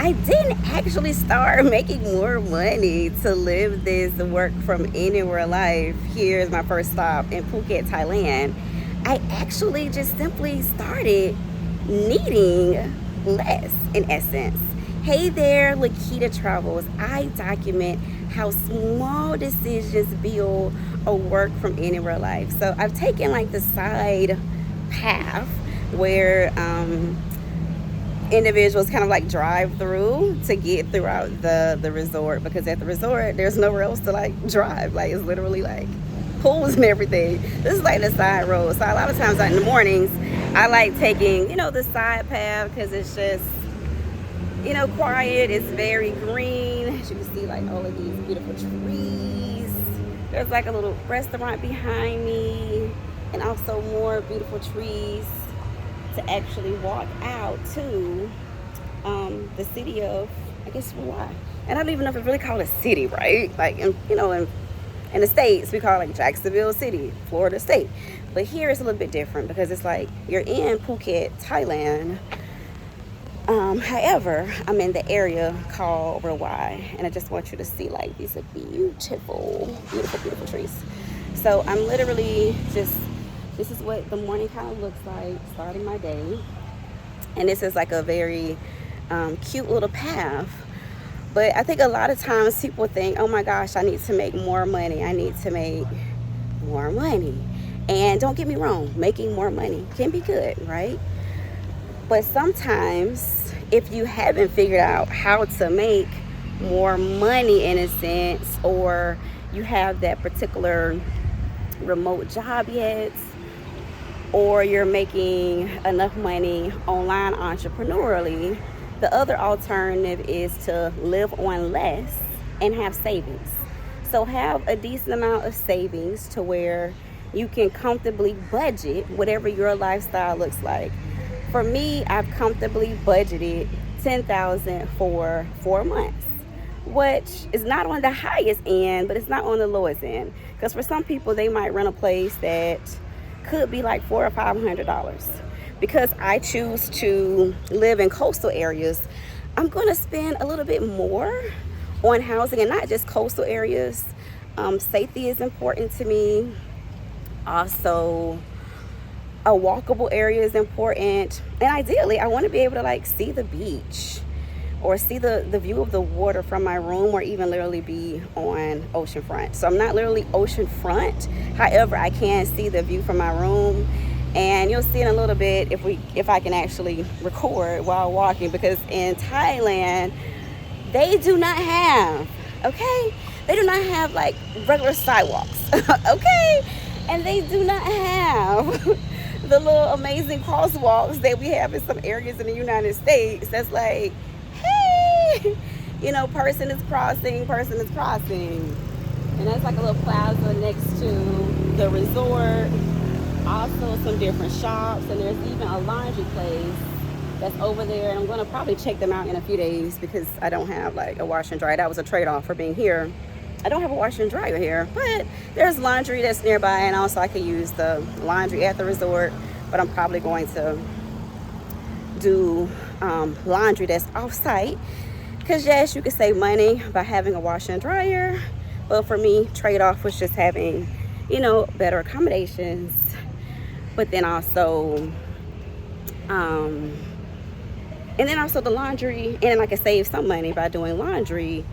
I didn't actually start making more money to live this work from anywhere life. Here's my first stop in Phuket, Thailand. I actually just simply started needing less, in essence. Hey there, Lequita Travels. I document how small decisions build a work from anywhere life. So I've taken like the side path where individuals kind of like drive through to get throughout the resort, because at the resort there's nowhere else to like drive. Like, it's literally like pools and everything. This is like the side road. So a lot of times, like in the mornings, I like taking, the side path, because it's just, quiet. It's very green. As you can see, like all of these beautiful trees. There's like a little restaurant behind me, and also more beautiful trees to actually walk out to the city of, I guess, why? And I don't even know if it's really called a city, right? Like, in the States, we call it like Jacksonville City, Florida State. But here it's a little bit different, because it's like you're in Phuket, Thailand. However, I'm in the area called Rawai, and I just want you to see like these are beautiful, beautiful, beautiful trees. So I'm literally just, this is what the morning kind of looks like, starting my day. And this is like a very cute little path. But I think a lot of times people think, oh my gosh, I need to make more money. I need to make more money. And don't get me wrong, making more money can be good, right? But sometimes if you haven't figured out how to make more money in a sense, or you have that particular remote job yet, or you're making enough money online entrepreneurially, the other alternative is to live on less and have savings. So have a decent amount of savings to where you can comfortably budget whatever your lifestyle looks like. For me, I've comfortably budgeted $10,000 for 4 months, which is not on the highest end, but it's not on the lowest end. Because for some people, they might rent a place that could be like $400 or $500. Because I choose to live in coastal areas, I'm going to spend a little bit more on housing, and not just coastal areas. Safety is important to me. Also, a walkable area is important. And ideally, I want to be able to like see the beach or see the view of the water from my room, or even literally be on oceanfront. So I'm not literally oceanfront. However, I can see the view from my room. And you'll see in a little bit if I can actually record while walking, because in Thailand, they do not have, they do not have like regular sidewalks, and they do not have the little amazing crosswalks that we have in some areas in the United States. That's like, hey, person is crossing. And that's like a little plaza next to the resort. Also some different shops, and there's even a laundry place that's over there. And I'm going to probably check them out in a few days, because I don't have like a washer and dryer. That was a trade-off for being here. I don't have a washer and dryer here, but there's laundry that's nearby, and also I could use the laundry at the resort. But I'm probably going to do laundry that's off-site, because yes, you can save money by having a washer and dryer, but for me, trade-off was just having, better accommodations. But then also, and then also the laundry, and then I can save some money by doing laundry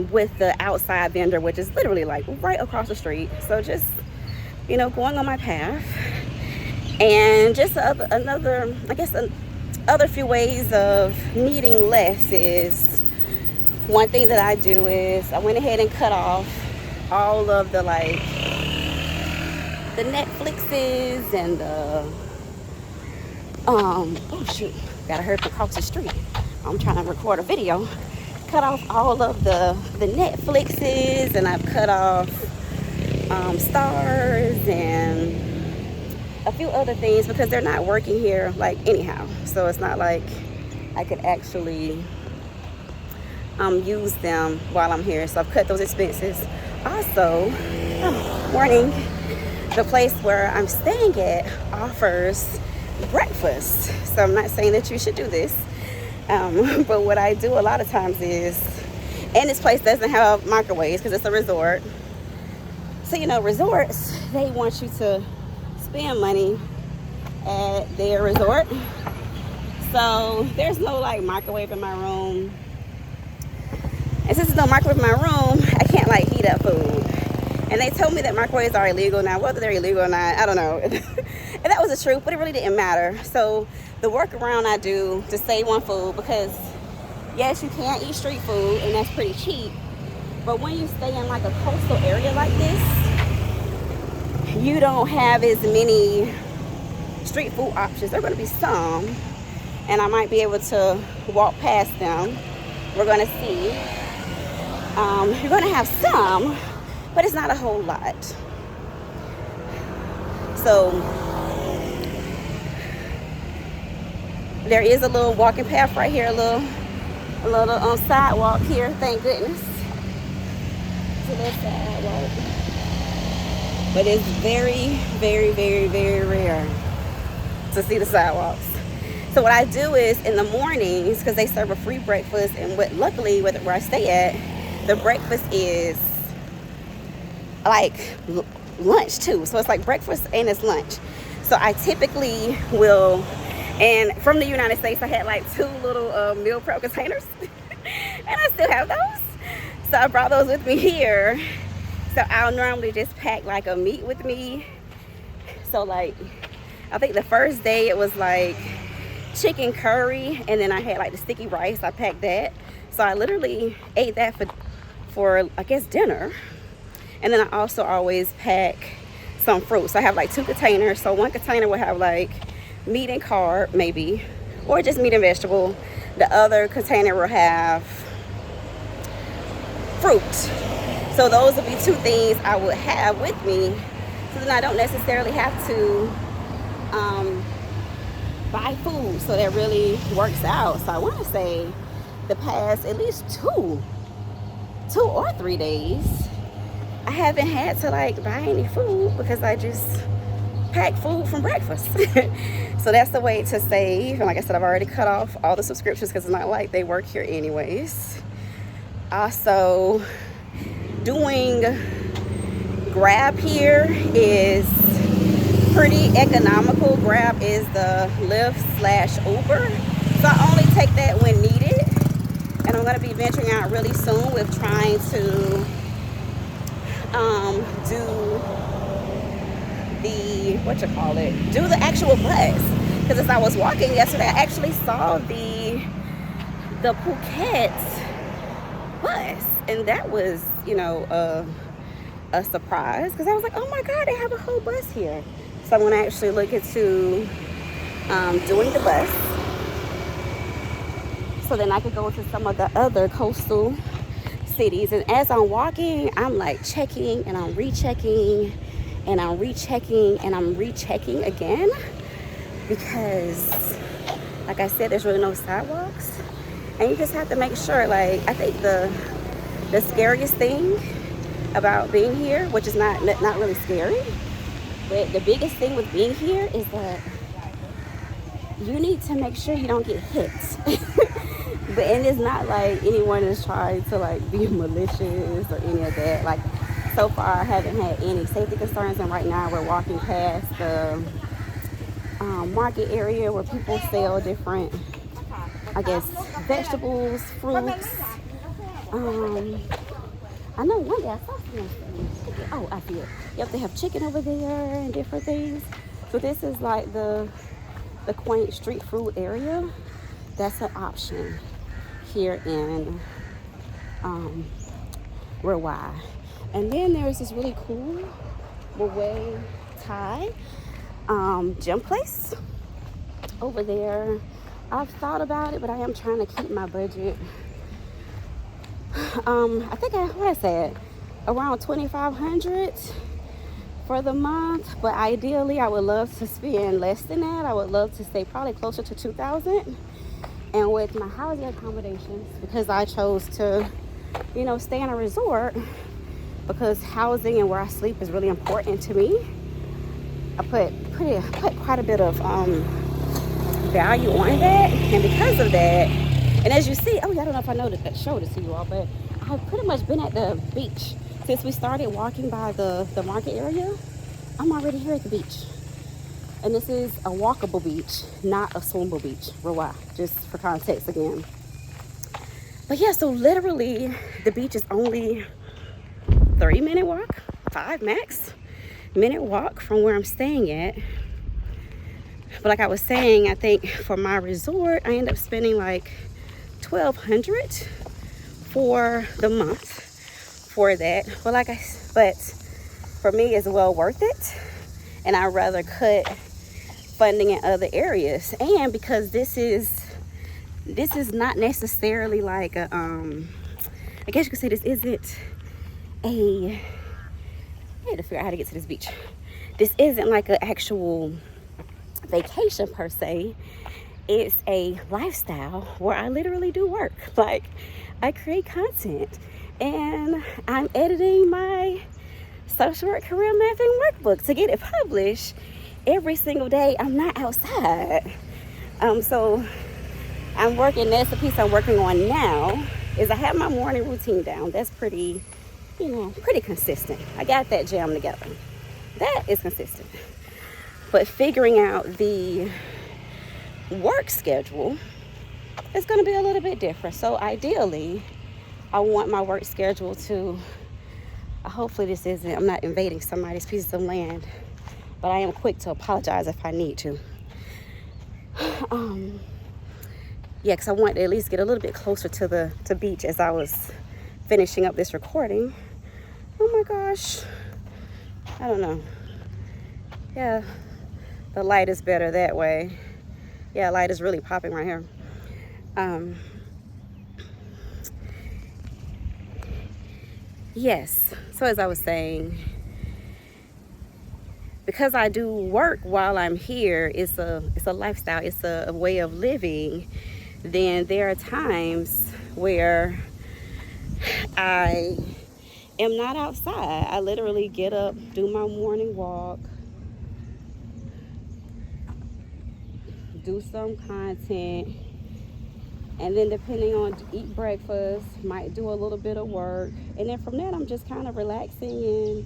with the outside vendor, which is literally like right across the street. So just, going on my path. And just other few ways of needing less is, one thing that I do is I went ahead and cut off all of the the Netflixes and the gotta hurry up across the street. I'm trying to record a video. Cut off all of the Netflixes, and I've cut off Stars and a few other things, because they're not working here like anyhow. So it's not like I could actually use them while I'm here. So I've cut those expenses. Also, warning, the place where I'm staying at offers breakfast. So I'm not saying that you should do this, But what I do a lot of times is, and this place doesn't have microwaves because it's a resort. So, you know, resorts, they want you to spend money at their resort. So there's no like microwave in my room. And since there's no microwave in my room, I can't like heat up food. And they told me that microwaves are illegal now. Whether they're illegal or not, I don't know. And that was the truth, but it really didn't matter. So the workaround I do to save on food, because yes, you can eat street food and that's pretty cheap. But when you stay in like a coastal area like this, you don't have as many street food options. There are going to be some, and I might be able to walk past them. We're going to see. You're going to have some, but it's not a whole lot. So there is a little walking path right here, a little sidewalk here. Thank goodness. To this sidewalk, but it's very, very, very, very rare to see the sidewalks. So what I do is in the mornings, because they serve a free breakfast, and luckily where I stay at, the breakfast is like lunch too. So it's like breakfast and it's lunch. So I typically will, and from the United States, I had like 2 little meal prep containers, and I still have those. So I brought those with me here. So I'll normally just pack like a meat with me. So like, I think the first day it was like chicken curry, and then I had like the sticky rice. I packed that. So I literally ate that for I guess dinner. And then I also always pack some fruit. So I have like 2 containers. So one container will have like meat and carb maybe, or just meat and vegetable. The other container will have fruit. So those would be 2 things I would have with me. So then I don't necessarily have to buy food. So that really works out. So I want to say the past at least 2 or 3 days, I haven't had to like buy any food because I just pack food from breakfast. So that's the way to save. And like I said, I've already cut off all the subscriptions because it's not like they work here anyways. Also, doing Grab here is pretty economical. Grab is the Lyft/Uber. So I only take that when needed. And I'm going to be venturing out really soon with trying to do the actual bus. Because as I was walking yesterday, I actually saw the Phuket bus, and that was, you know, a surprise, because I was like, oh my god, they have a whole bus here. So I'm going to actually look into doing the bus, so then I could go to some of the other coastal cities. And as I'm walking, I'm like checking and I'm rechecking and I'm rechecking and I'm rechecking again, because like I said, there's really no sidewalks, and you just have to make sure. Like, I think the scariest thing about being here, which is not really scary, but the biggest thing with being here is that you need to make sure you don't get hit. And it's not like anyone is trying to like be malicious or any of that. Like, so far I haven't had any safety concerns, and right now we're walking past the market area where people sell different, I guess, vegetables, fruits. I know one day I saw some chicken. Oh, I see it. Yep, they have chicken over there and different things. So this is like the quaint street food area. That's an option here in Rawai. And then there's this really cool Rawai Thai gym place over there. I've thought about it, but I am trying to keep my budget. I think what I said, around $2,500 for the month, but ideally I would love to spend less than that. I would love to stay probably closer to $2,000. And with my housing accommodations, because I chose to, you know, stay in a resort, because housing and where I sleep is really important to me, I put quite a bit of value on that. And because of that, And as you see, oh yeah, I don't know if I know that showed it to you all, but I've pretty much been at the beach since we started walking by the market area. I'm already here at the beach. And this is a walkable beach, not a swimmable beach. Why? Just for context again. But yeah, so literally the beach is only 3-minute walk, 5 max minute walk from where I'm staying at. But like I was saying, I think for my resort, I end up spending like $1,200 for the month for that. But for me, it's well worth it. And I'd rather cut funding in other areas. And because this is not necessarily like a, I guess you could say this isn't a, I had to figure out how to get to this beach. This isn't like an actual vacation per se. It's a lifestyle where I literally do work. Like, I create content and I'm editing my social work career mapping workbook to get it published every single day. I'm not outside. So I'm working, that's the piece I'm working on now, is I have my morning routine down. That's pretty consistent. I got that jam together. That is consistent. But figuring out the work schedule is going to be a little bit different. So ideally, I want my work schedule to, hopefully I'm not invading somebody's pieces of land, but I am quick to apologize if I need to. Yeah, because I want to at least get a little bit closer to the beach as I was finishing up this recording. Oh my gosh. I don't know. Yeah, the light is better that way. Yeah, light is really popping right here. Yes, so as I was saying, because I do work while I'm here, it's a lifestyle, it's a way of living. Then there are times where I am not outside. I literally get up, do my morning walk, do some content, and then depending on, eat breakfast, might do a little bit of work, and then from that I'm just kind of relaxing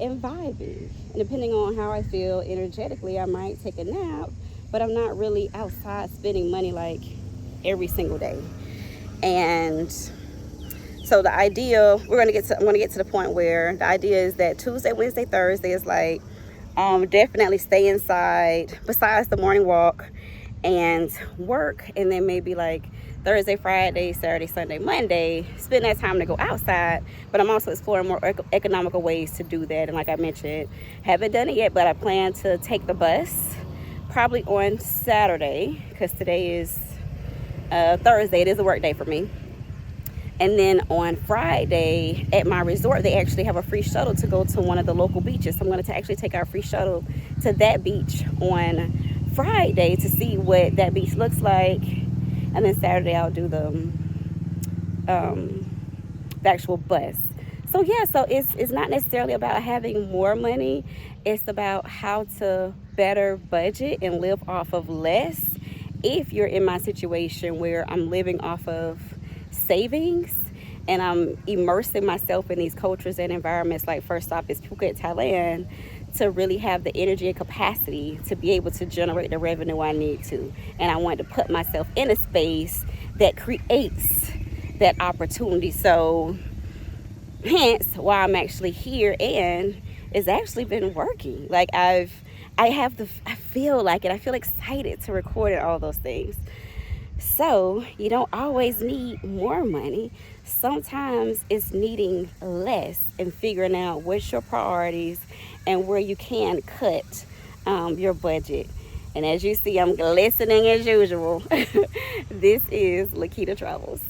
and vibing. And depending on how I feel energetically, I might take a nap, but I'm not really outside spending money like every single day. And so the idea, I'm going to get to the point where the idea is that Tuesday, Wednesday, Thursday is like definitely stay inside besides the morning walk and work, and then maybe like Thursday, Friday, Saturday, Sunday, Monday, spend that time to go outside. But I'm also exploring more economical ways to do that. And like I mentioned, haven't done it yet, but I plan to take the bus probably on Saturday, because today is Thursday. It is a work day for me. And then on Friday at my resort, they actually have a free shuttle to go to one of the local beaches. So I'm going to actually take our free shuttle to that beach on Friday to see what that beach looks like. And then Saturday I'll do the actual bus. So yeah, so it's not necessarily about having more money. It's about how to better budget and live off of less. If you're in my situation where I'm living off of savings and I'm immersing myself in these cultures and environments, like first stop is Phuket, Thailand, to really have the energy and capacity to be able to generate the revenue I need to. And I want to put myself in a space that creates that opportunity. So hence why I'm actually here, and it's actually been working. Like I feel like it. I feel excited to record and all those things. So you don't always need more money. Sometimes it's needing less and figuring out what's your priorities and where you can cut your budget. And as you see, I'm listening as usual. This is Lequita Travels.